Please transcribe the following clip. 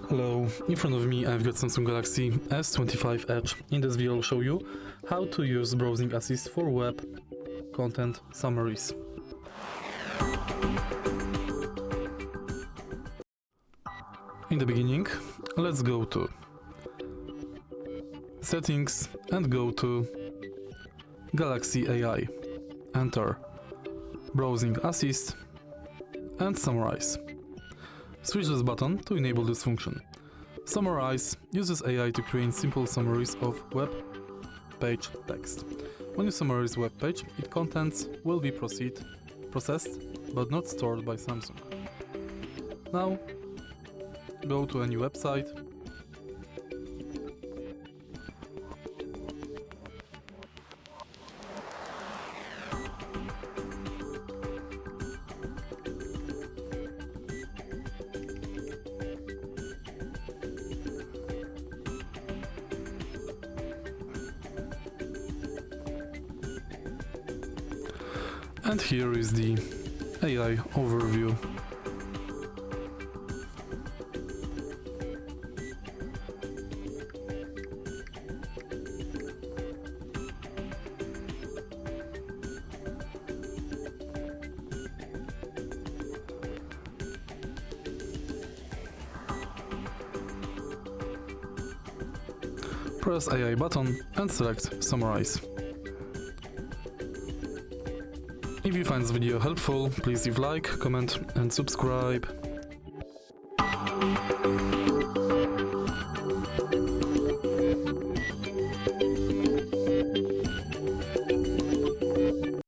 Hello, in front of me I've got Samsung Galaxy S25 Edge. In this video I'll show you how to use browsing assist for web content summaries. In the beginning, let's go to Settings and go to Galaxy AI. Enter Browsing Assist and Summarize. Switch this button to enable this function. Summaries uses AI to create simple summaries of web page text. When you summarize web page, its contents will be processed but not stored by Samsung. Now, go to a new website. And here is the AI overview. Press AI button and select Summarize. If you find this video helpful, please leave like, comment and subscribe.